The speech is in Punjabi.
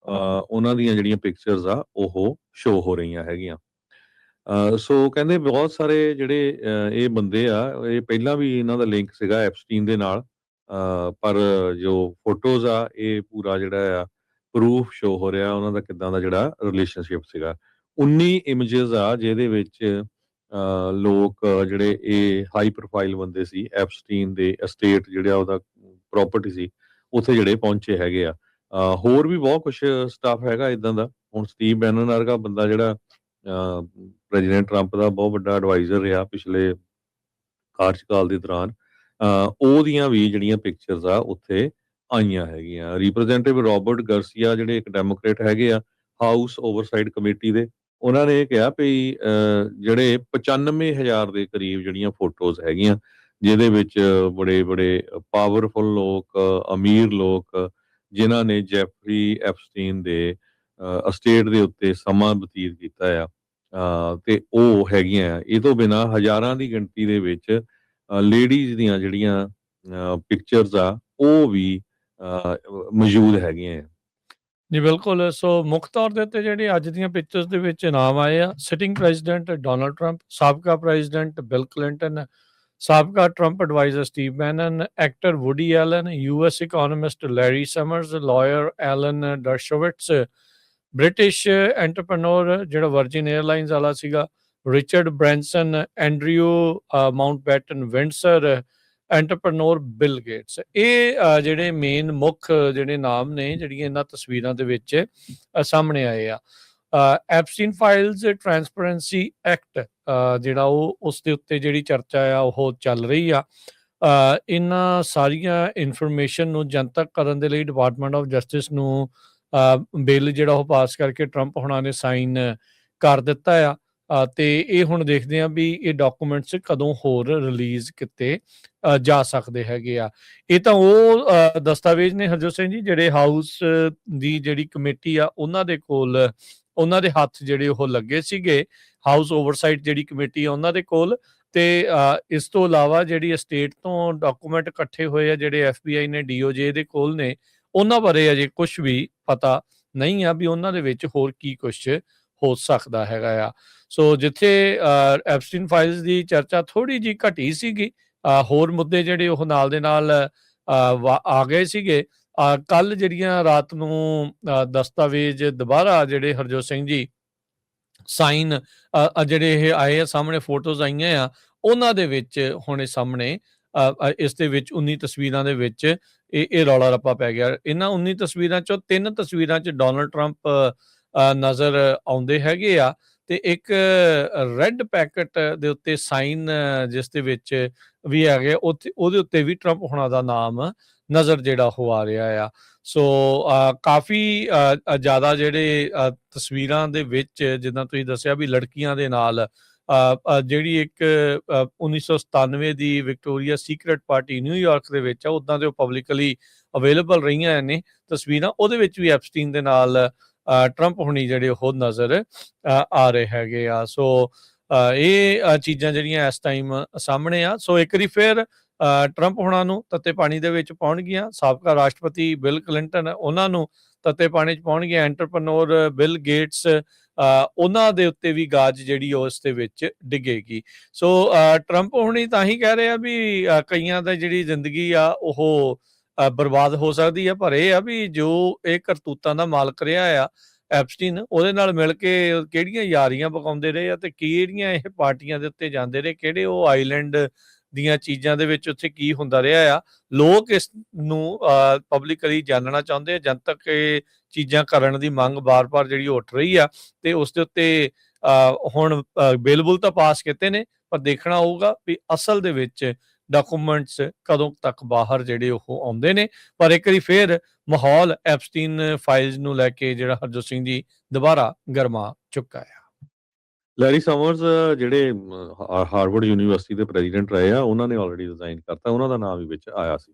ਉਹਨਾਂ ਦੀਆਂ ਜਿਹੜੀਆਂ ਪਿਕਚਰਸ ਆ ਉਹ ਸ਼ੋ ਹੋ ਰਹੀਆਂ ਹੈਗੀਆਂ। ਸੋ ਕਹਿੰਦੇ ਬਹੁਤ ਸਾਰੇ ਜਿਹੜੇ ਇਹ ਬੰਦੇ ਆ, ਇਹ ਪਹਿਲਾਂ ਵੀ ਇਹਨਾਂ ਦਾ ਲਿੰਕ ਸੀਗਾ ਐਪਸਟੀਨ ਦੇ ਨਾਲ, ਪਰ ਜੋ ਫੋਟੋਜ਼ ਆ ਇਹ ਪੂਰਾ ਜਿਹੜਾ ਆ ਪ੍ਰੂਫ ਸ਼ੋ ਹੋ ਰਿਹਾ ਉਹਨਾਂ ਦਾ ਕਿੱਦਾਂ ਦਾ ਜਿਹੜਾ ਰਿਲੇਸ਼ਨਸ਼ਿਪ ਸੀਗਾ। 19 ਇਮੇजेस ਆ ਜਿਹਦੇ ਵਿੱਚ ਲੋਕ ਜਿਹੜੇ ਇਹ ਹਾਈ ਪ੍ਰੋਫਾਈਲ ਬੰਦੇ ਸੀ, ਐਪਸਟੀਨ ਦੇ ਅਸਟੇਟ ਜਿਹੜਾ ਉਹਦਾ ਪ੍ਰੋਪਰਟੀ ਸੀ, ਉੱਥੇ ਜਿਹੜੇ ਪਹੁੰਚੇ ਹੈਗੇ ਆ। ਹੋਰ ਵੀ ਬਹੁਤ ਕੁਝ ਸਟਾਫ ਹੈਗਾ ਇਦਾਂ ਦਾ। ਹੁਣ ਸਟੀਵ ਬੈਨਨ ਵਰਗਾ ਬੰਦਾ ਜਿਹੜਾ ਪ੍ਰੈਜ਼ੀਡੈਂਟ ਟਰੰਪ ਦਾ ਬਹੁਤ ਵੱਡਾ ਐਡਵਾਈਜ਼ਰ ਰਿਹਾ ਪਿਛਲੇ ਕਾਰਜਕਾਲ ਦੇ ਦੌਰਾਨ, ਉਹਦੀਆਂ ਵੀ ਜਿਹੜੀਆਂ ਪਿਕਚਰਸ ਆ ਉੱਥੇ ਆਈਆਂ ਹੈਗੀਆਂ। ਰਿਪਰੈਜ਼ੈਂਟੇਟਿਵ ਰੋਬਰਟ ਗਾਰਸੀਆ ਜਿਹੜੇ ਇੱਕ ਡੈਮੋਕ੍ਰੇਟ ਹੈਗੇ ਆ ਹਾਊਸ ਓਵਰਸਾਈਡ ਕਮੇਟੀ ਦੇ, ਉਹਨਾਂ ਨੇ ਕਿਹਾ ਵੀ ਜਿਹੜੇ 95,000 ਦੇ ਕਰੀਬ ਜਿਹੜੀਆਂ ਫੋਟੋਜ਼ ਹੈਗੀਆਂ ਜਿਹਦੇ ਵਿੱਚ ਬੜੇ ਬੜੇ ਪਾਵਰਫੁਲ ਲੋਕ, ਅਮੀਰ ਲੋਕ ਜਿਨ੍ਹਾਂ ਨੇ ਜੈਫਰੀ ਐਪਸਟੀਨ ਦੇ ਅਸਟੇਟ ਦੇ ਉੱਤੇ ਸਮਾਂ ਬਤੀਤ ਕੀਤਾ ਆ, ਤੇ ਉਹ ਹੈਗੀਆਂ। ਇਹ ਤੋਂ ਬਿਨਾਂ ਹਜ਼ਾਰਾਂ ਦੀ ਗਿਣਤੀ ਦੇ ਵਿੱਚ ਲੇਡੀਜ਼ ਦੀਆਂ ਜਿਹੜੀਆਂ ਪਿਕਚਰਸ ਆ ਉਹ ਵੀ ਮੌਜੂਦ ਹੈਗੀਆਂ ਆ। ਜੀ ਬਿਲਕੁਲ। ਸੋ ਮੁੱਖ ਤੌਰ ਦੇ ਉੱਤੇ ਜਿਹੜੇ ਅੱਜ ਦੀਆਂ ਪਿਕਚਰਸ ਦੇ ਵਿੱਚ ਨਾਮ ਆਏ ਆ, ਸਿਟਿੰਗ ਪ੍ਰੈਜ਼ੀਡੈਂਟ ਡੋਨਲਡ ਟਰੰਪ, ਸਾਬਕਾ ਪ੍ਰੈਜ਼ੀਡੈਂਟ ਬਿਲ ਕਲਿੰਟਨ, ਸਾਬਕਾ Trump adviser Steve Bannon, actor Woody Allen, US economist Larry Summers, lawyer Alan Dershowitz, British entrepreneur ਜਿਹੜਾ ਵਰਜਿਨ 에ਅਰਲਾਈਨਸ ਵਾਲਾ ਸੀਗਾ, Richard Branson, Andrew Mountbatten Windsor, entrepreneur Bill Gates. ਇਹ ਜਿਹੜੇ ਮੇਨ ਮੁੱਖ ਜਿਹੜੇ ਨਾਮ ਨੇ ਜਿਹੜੀਆਂ ਇਹਨਾਂ ਤਸਵੀਰਾਂ ਦੇ ਵਿੱਚ ਸਾਹਮਣੇ ਆਏ ਆ। ਐਪਸਟੀਨ ਫਾਈਲਸ ਟ੍ਰਾਂਸਪੇਰੈਂਸੀ ਐਕਟ ਜਿਹੜਾ ਉਹ ਉਸ ਦੇ ਉੱਤੇ ਜਿਹੜੀ ਚਰਚਾ ਆ ਉਹ ਚੱਲ ਰਹੀ ਆ। ਇਹਨਾਂ ਸਾਰੀਆਂ ਇਨਫੋਰਮੇਸ਼ਨ ਨੂੰ ਜਨਤਕ ਕਰਨ ਦੇ ਲਈ ਡਿਪਾਰਟਮੈਂਟ ਆਫ ਜਸਟਿਸ ਨੂੰ ਬਿੱਲ ਜਿਹੜਾ ਉਹ ਪਾਸ ਕਰਕੇ ਟਰੰਪ ਹੁਣਾਂ ਨੇ ਸਾਈਨ ਕਰ ਦਿੱਤਾ ਆ। ਤੇ ਇਹ ਹੁਣ ਦੇਖਦੇ ਆ ਵੀ ਇਹ ਡਾਕੂਮੈਂਟਸ ਕਦੋਂ ਹੋਰ ਰਿਲੀਜ਼ ਕੀਤੇ ਜਾ ਸਕਦੇ ਹੈਗੇ ਆ। ਇਹ ਤਾਂ ਉਹ ਦਸਤਾਵੇਜ਼ ਨੇ ਹਰਜੋਤ ਸਿੰਘ ਜੀ ਜਿਹੜੇ ਹਾਊਸ ਦੀ ਜਿਹੜੀ ਕਮੇਟੀ ਆ ਉਹਨਾਂ ਦੇ ਕੋਲ, ਉਹਨਾਂ ਦੇ ਹੱਥ ਜਿਹੜੇ ਉਹ ਲੱਗੇ ਸੀਗੇ, ਹਾਊਸ ਓਵਰਸਾਈਟ ਜਿਹੜੀ ਕਮੇਟੀ ਆ ਉਹਨਾਂ ਦੇ ਕੋਲ। ਤੇ ਇਸ ਤੋਂ ਇਲਾਵਾ ਜਿਹੜੀ ਸਟੇਟ ਤੋਂ ਡਾਕੂਮੈਂਟ ਇਕੱਠੇ ਹੋਏ ਆ ਜਿਹੜੇ FBI ਨੇ, DOJ ਦੇ ਕੋਲ ਨੇ, ਉਹਨਾਂ ਬਾਰੇ ਅਜੇ ਕੁਝ ਵੀ ਪਤਾ ਨਹੀਂ ਆ ਵੀ ਉਹਨਾਂ ਦੇ ਵਿੱਚ ਹੋਰ ਕੀ ਕੁਛ ਹੋ ਸਕਦਾ ਹੈਗਾ ਆ। ਸੋ ਜਿੱਥੇ ਐਪਸਟੀਨ ਫਾਈਲਸ ਦੀ ਚਰਚਾ ਥੋੜੀ ਜਿਹੀ ਘਟੀ ਸੀਗੀ, ਹੋਰ ਮੁੱਦੇ ਜਿਹੜੇ ਉਹ ਨਾਲ ਦੇ ਨਾਲ ਆ ਗਏ ਸੀਗੇ। ਕੱਲ ਜਿਹੜੀਆਂ ਰਾਤ ਨੂੰ ਦਸਤਾਵੇਜ਼ ਦੁਬਾਰਾ ਜਿਹੜੇ ਹਰਜੋਤ ਸਿੰਘ ਜੀ ਸਾਈਨ ਜਿਹੜੇ ਇਹ ਆਏ ਆ ਸਾਹਮਣੇ, ਫੋਟੋਜ਼ ਆਈਆਂ ਆ, ਉਹਨਾਂ ਦੇ ਵਿੱਚ ਹੁਣ ਇਹ ਸਾਹਮਣੇ ਇਸ ਦੇ ਵਿੱਚ 19 ਤਸਵੀਰਾਂ ਦੇ ਵਿੱਚ ਇਹ ਰੌਲਾ ਰੱਪਾ ਪੈ ਗਿਆ। ਇਹਨਾਂ 19 ਤਸਵੀਰਾਂ ਚੋਂ 3 ਤਸਵੀਰਾਂ 'ਚ ਡੋਨਲਡ ਟਰੰਪ ਨਜ਼ਰ ਆਉਂਦੇ ਹੈਗੇ ਆ, ਤੇ ਇੱਕ ਰੈੱਡ ਪੈਕਟ ਦੇ ਉੱਤੇ ਸਾਈਨ ਜਿਸ ਦੇ ਵਿੱਚ ਵੀ ਹੈਗੇ ਉਹਦੇ ਉੱਤੇ ਵੀ ਟਰੰਪ ਹੁਣਾਂ ਦਾ ਨਾਮ ਨਜ਼ਰ ਜਿਹੜਾ ਉਹ ਆ ਰਿਹਾ ਆ। ਸੋ ਕਾਫੀ ਜ਼ਿਆਦਾ ਜਿਹੜੇ ਤਸਵੀਰਾਂ ਦੇ ਵਿੱਚ ਜਿੱਦਾਂ ਤੁਸੀਂ ਦੱਸਿਆ ਵੀ ਲੜਕੀਆਂ ਦੇ ਨਾਲ ਜਿਹੜੀ ਇੱਕ 1997 ਦੀ ਵਿਕਟੋਰੀਆ ਸੀਕਰੇਟ ਪਾਰਟੀ ਨਿਊਯਾਰਕ ਦੇ ਵਿੱਚ ਆ, ਉੱਦਾਂ ਦੇ ਉਹ ਪਬਲਿਕਲੀ ਅਵੇਲੇਬਲ ਰਹੀਆਂ ਨੇ ਤਸਵੀਰਾਂ, ਉਹਦੇ ਵਿੱਚ ਵੀ ਐਪਸਟੀਨ ਦੇ ਨਾਲ ਟਰੰਪ ਹੁਣੀ ਜਿਹੜੇ ਉਹ ਨਜ਼ਰ ਆ ਰਹੇ ਹੈਗੇ ਆ। ਸੋ ਇਹ ਚੀਜ਼ਾਂ ਜਿਹੜੀਆਂ ਇਸ ਟਾਈਮ ਸਾਹਮਣੇ ਆ। ਸੋ ਇੱਕ ਵਾਰੀ ਫਿਰ ਟਰੰਪ ਹੁਣਾਂ ਨੂੰ ਤੱਤੇ ਪਾਣੀ ਦੇ ਵਿੱਚ ਪਾਉਣਗੀਆਂ, ਸਾਬਕਾ ਰਾਸ਼ਟਰਪਤੀ ਬਿਲ ਕਲਿੰਟਨ ਉਹਨਾਂ ਨੂੰ ਤੱਤੇ ਪਾਣੀ 'ਚ ਪਾਉਣਗੀਆਂ, ਐਂਟਰਪ੍ਰੈਨਿਓਰ ਬਿਲ ਗੇਟਸ ਉਹਨਾਂ ਦੇ ਉੱਤੇ ਵੀ ਗਾਜ ਜਿਹੜੀ ਉਸ ਦੇ ਵਿੱਚ ਡਿੱਗੇਗੀ। ਸੋ ਟਰੰਪ ਹੁਣੀ ਤਾਂ ਹੀ ਕਹਿ ਰਹੇ ਆ ਵੀ ਕਈਆਂ ਦਾ ਜਿਹੜੀ ਜ਼ਿੰਦਗੀ ਆ ਉਹ ਬਰਬਾਦ ਹੋ ਸਕਦੀ ਆ, ਪਰ ਇਹ ਆ ਵੀ ਜੋ ਇਹ ਕਰਤੂਤਾਂ ਦਾ ਮਾਲਕ ਰਿਹਾ ਆ ਐਪਸਟੀਨ, ਉਹਦੇ ਨਾਲ ਮਿਲ ਕੇ ਕਿਹੜੀਆਂ ਯਾਰੀਆਂ ਪਕਾਉਂਦੇ ਰਹੇ ਆ ਤੇ ਕਿਹੜੀਆਂ ਇਹ ਪਾਰਟੀਆਂ ਦੇ ਉੱਤੇ ਜਾਂਦੇ ਰਹੇ, ਕਿਹੜੇ ਉਹ ਆਈਲੈਂਡ ਦੀਆਂ ਚੀਜ਼ਾਂ ਦੇ ਵਿੱਚ ਉੱਥੇ ਕੀ ਹੁੰਦਾ ਰਿਹਾ ਆ। ਲੋਕ ਇਸ ਨੂੰ ਪਬਲਿਕਲੀ ਜਾਣਨਾ ਚਾਹੁੰਦੇ ਆ, ਜਨਤਕ ਇਹ ਚੀਜ਼ਾਂ ਕਰਨ ਦੀ ਮੰਗ ਬਾਰ-ਬਾਰ ਜਿਹੜੀ ਉੱਠ ਰਹੀ ਆ, ਤੇ ਉਸ ਦੇ ਉੱਤੇ ਹੁਣ ਬਿੱਲ ਤਾਂ ਪਾਸ ਕੀਤੇ ਨੇ, ਪਰ ਦੇਖਣਾ ਹੋਊਗਾ ਵੀ ਅਸਲ ਦੇ ਵਿੱਚ ਡਾਕੂਮੈਂਟਸ ਕਦੋਂ ਤੱਕ ਬਾਹਰ ਜਿਹੜੇ ਉਹ ਆਉਂਦੇ ਨੇ। ਪਰ ਇੱਕ ਵਾਰੀ ਫਿਰ ਮਾਹੌਲ ਐਪਸਟੀਨ ਫਾਈਲਸ ਨੂੰ ਲੈ ਕੇ ਜਿਹੜਾ ਹਰਜੋਤ ਸਿੰਘ ਜੀ ਦੁਬਾਰਾ ਗਰਮਾ ਚੁੱਕਾ ਆ। ਲੈਰੀ ਸਮਰਜ਼ ਜਿਹੜੇ ਹਾਰਵਰਡ ਯੂਨੀਵਰਸਿਟੀ ਦੇ ਪ੍ਰੈਜ਼ੀਡੈਂਟ ਰਹੇ ਆ, ਉਹਨਾਂ ਨੇ ਆਲਰੇਡੀ ਰਿਜ਼ਾਈਨ ਕਰਤਾ, ਉਹਨਾਂ ਦਾ ਨਾਮ ਵੀ ਵਿੱਚ ਆਇਆ ਸੀ।